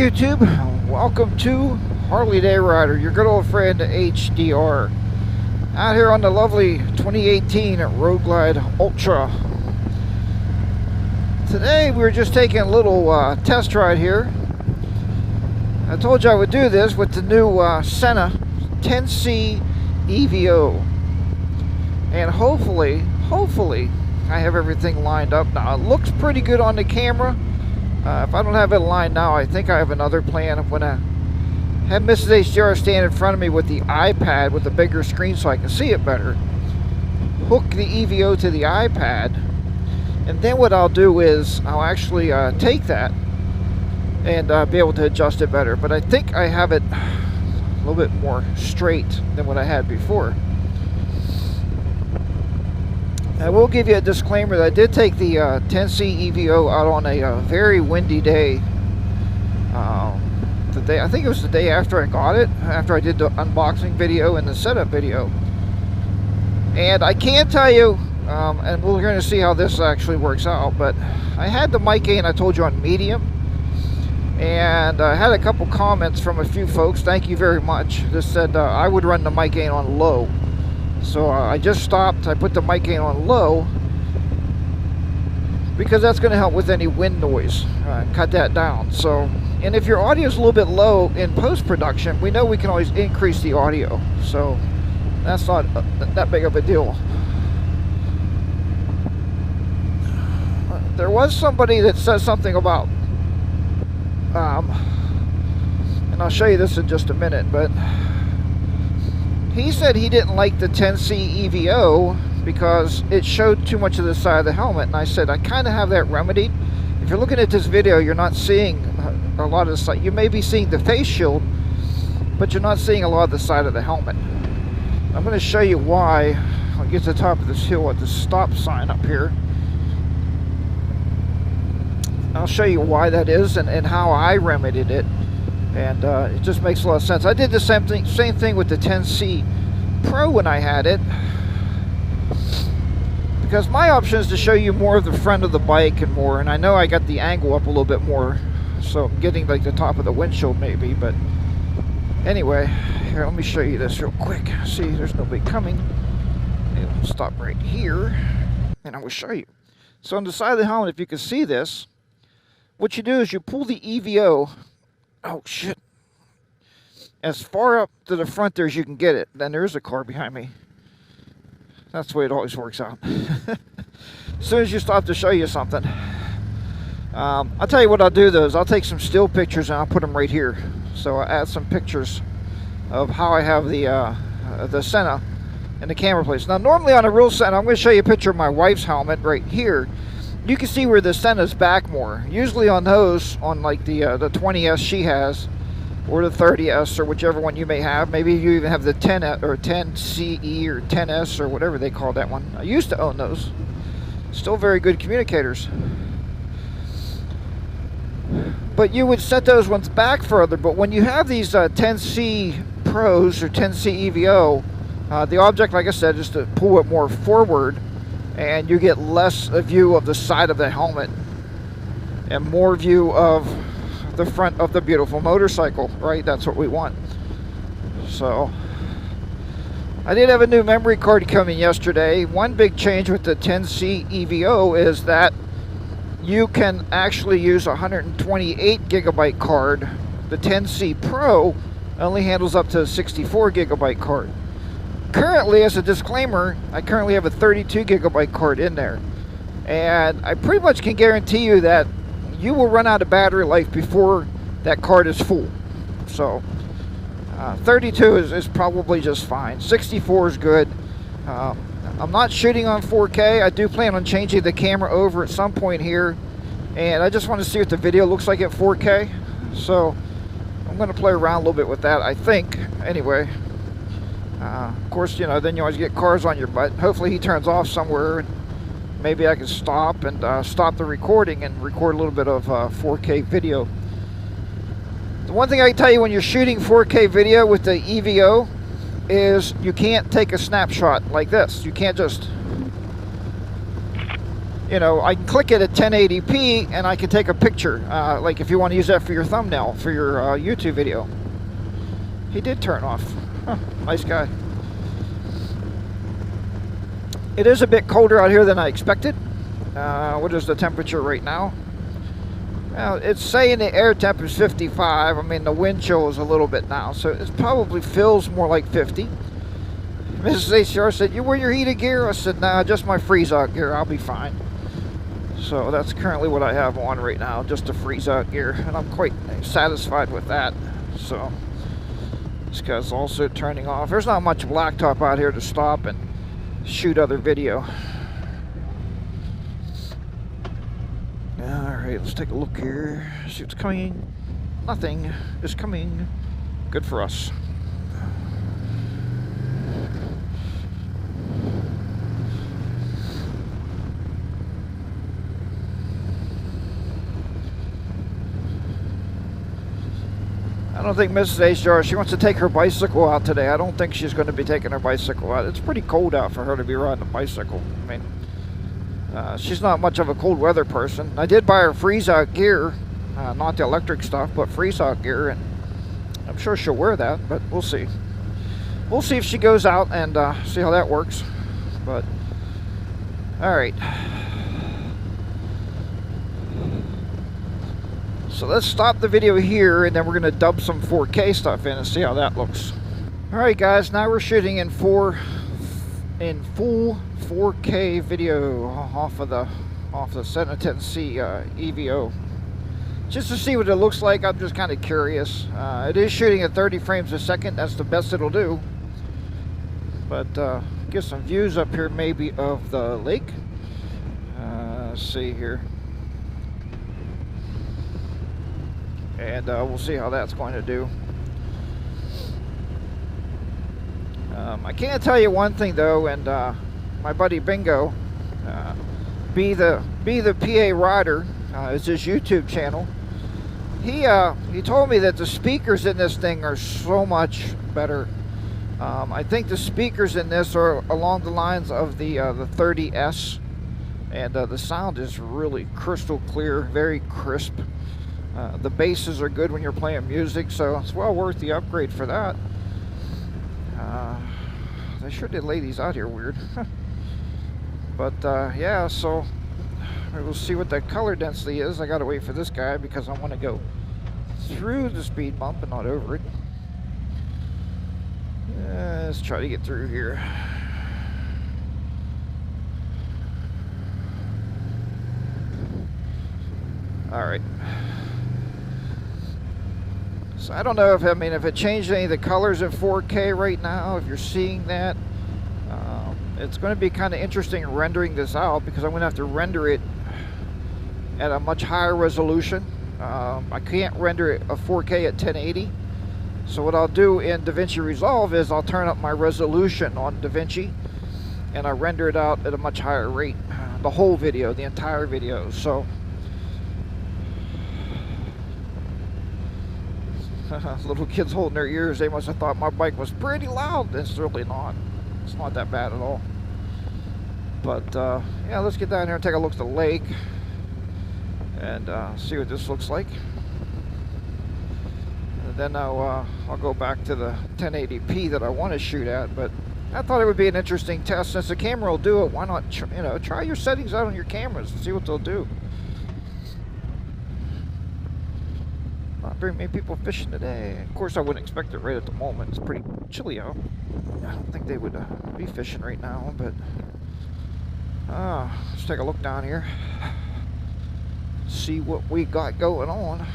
YouTube, welcome to Harley Day Rider, your good old friend HDR. Out here on the lovely 2018 Road Glide Ultra. Today we were just taking a little test ride here. I told you I would do this with the new Sena 10C EVO. And hopefully, I have everything lined up now. It looks pretty good on the camera. If I don't have it lined now, I think I have another plan. I'm going to have Mrs. HDR stand in front of me with the iPad with a bigger screen so I can see it better. Hook the EVO to the iPad. And then what I'll do is I'll actually take that and be able to adjust it better. But I think I have it a little bit more straight than what I had before. I will give you a disclaimer that I did take the 10C EVO out on a very windy day. I think it was the day after I got it, after I did the unboxing video and the setup video. And I can tell you, and we're going to see how this actually works out, but I had the mic gain I told you on medium. And I had a couple comments from a few folks, thank you very much, that said I would run the mic gain on low. So I just stopped, I put the mic gain on low because that's going to help with any wind noise, cut that down. So, and if your audio is a little bit low in post-production, we know we can always increase the audio. So that's not that big of a deal. There was somebody that says something about, and I'll show you this in just a minute, but he said he didn't like the 10C EVO because it showed too much of the side of the helmet. And I said, I kind of have that remedied. If you're looking at this video, you're not seeing a lot of the side. You may be seeing the face shield, but you're not seeing a lot of the side of the helmet. I'm going to show you why. I'll get to the top of this hill at the stop sign up here. I'll show you why that is and how I remedied it. And it just makes a lot of sense. I did the same thing with the 10C Pro when I had it, because my option is to show you more of the front of the bike and more, and I know I got the angle up a little bit more, so I'm getting like the top of the windshield maybe. But anyway, here, let me show you this real quick. See, there's nobody coming. I'll stop right here and I will show you. So on the side of the helmet, if you can see this, what you do is you pull the EVO, oh shit, as far up to the front there as you can get it. Then there's a car behind me. That's the way it always works out. As soon as you stop to show you something. I'll tell you what I'll do though, is I'll take some still pictures and I'll put them right here. So I'll add some pictures of how I have the Sena in the camera place. Now normally on a real Sena, I'm going to show you a picture of my wife's helmet right here. You can see where the Sena's back more. Usually on those, on like the 20S she has, or the 30S, or whichever one you may have. Maybe you even have the 10 or 10CE or 10S or whatever they call that one. I used to own those. Still very good communicators. But you would set those ones back further. But when you have these 10C Pros or 10C EVO, the object, like I said, is to pull it more forward, and you get less a view of the side of the helmet and more view of the front of the beautiful motorcycle, right? That's what we want. So I did have a new memory card coming yesterday. One big change with the 10C EVO is that you can actually use a 128 gigabyte card. The 10C Pro only handles up to a 64 gigabyte card. Currently, as a disclaimer, I currently have a 32 gigabyte card in there, and I pretty much can guarantee you that you will run out of battery life before that card is full. So 32 is probably just fine. 64 is good. I'm not shooting on 4K. I do plan on changing the camera over at some point here, and I just want to see what the video looks like at 4K. So I'm going to play around a little bit with that, I think, anyway. Of course, you know, then you always get cars on your butt. Hopefully he turns off somewhere, and maybe I can stop and stop the recording and record a little bit of 4K video. The one thing I can tell you when you're shooting 4K video with the EVO is you can't take a snapshot like this. You can't just you know, I can click it at 1080p and I can take a picture, like if you want to use that for your thumbnail for your YouTube video. He did turn off. Huh, nice guy. It is a bit colder out here than I expected. What is the temperature right now? Well, it's saying the air temp is 55. I mean, the wind chill is a little bit now, so it probably feels more like 50. Mrs. HR said, "You wear your heated gear?" I said, "Nah, just my freeze-out gear. I'll be fine." So that's currently what I have on right now, just the freeze-out gear, and I'm quite satisfied with that. So this guy's also turning off. There's not much blacktop out here to stop and shoot other video. Alright, let's take a look here. See what's coming. Nothing is coming. Good for us. I don't think Mrs. HR, she wants to take her bicycle out today. I don't think she's going to be taking her bicycle out. It's pretty cold out for her to be riding a bicycle. I mean, she's not much of a cold weather person. I did buy her freeze-out gear, not the electric stuff, but freeze-out gear, and I'm sure she'll wear that, but we'll see. We'll see if she goes out and see how that works. But, alright. So let's stop the video here, and then we're going to dub some 4K stuff in and see how that looks. Alright guys, now we're shooting in full 4K video off the Sena 10C EVO. Just to see what it looks like. I'm just kind of curious. It is shooting at 30 frames a second. That's the best it'll do. But get some views up here maybe of the lake. Let's see here. And we'll see how that's going to do. I can tell you one thing though, and my buddy Bingo, be the PA Rider, is his YouTube channel. He told me that the speakers in this thing are so much better. I think the speakers in this are along the lines of the 30S, and the sound is really crystal clear, very crisp. The basses are good when you're playing music, so it's well worth the upgrade for that. They sure did lay these out here weird. But yeah, so we'll see what the color density is. I gotta wait for this guy because I want to go through the speed bump and not over it. Let's try to get through here. Alright. So I don't know if it changed any of the colors in 4K right now, if you're seeing that. It's going to be kind of interesting rendering this out because I'm going to have to render it at a much higher resolution. I can't render it a 4K at 1080. So what I'll do in DaVinci Resolve is I'll turn up my resolution on DaVinci and I render it out at a much higher rate. The whole video, the entire video. So little kids holding their ears, they must have thought my bike was pretty loud. It's really not. It's not that bad at all. But yeah, let's get down here and take a look at the lake and see what this looks like. And then I'll go back to the 1080p that I want to shoot at. But I thought it would be an interesting test. Since the camera will do it, why not try your settings out on your cameras and see what they'll do. Not very many people fishing today. Of course, I wouldn't expect it right at the moment. It's pretty chilly out. I don't think they would be fishing right now, but let's take a look down here. See what we got going on.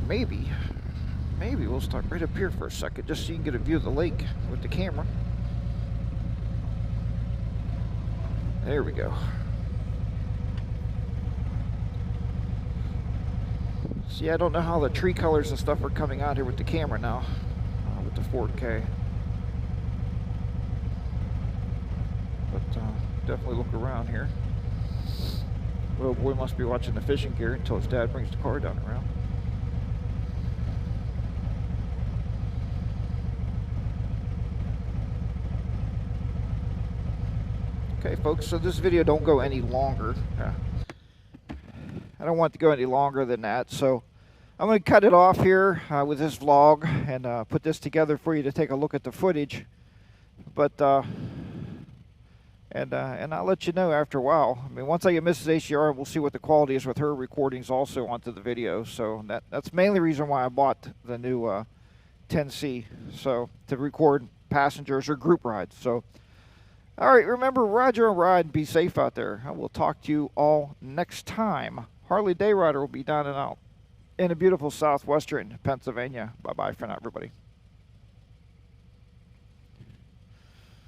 Maybe we'll start right up here for a second, just so you can get a view of the lake with the camera. There we go. See, I don't know how the tree colors and stuff are coming out here with the camera now, with the 4K. But definitely look around here. Little boy must be watching the fishing gear until his dad brings the car down around. Okay, folks, so this video don't go any longer. I don't want it to go any longer than that, so I'm going to cut it off here with this vlog and put this together for you to take a look at the footage. But and I'll let you know after a while. I mean, once I get Mrs. HDR, we'll see what the quality is with her recordings also onto the video. So that's mainly the reason why I bought the new 10C, so to record passengers or group rides. So, all right, remember, Roger and ride and be safe out there. I will talk to you all next time. Harley Day Rider will be down and out in a beautiful southwestern Pennsylvania. Bye-bye for now, everybody.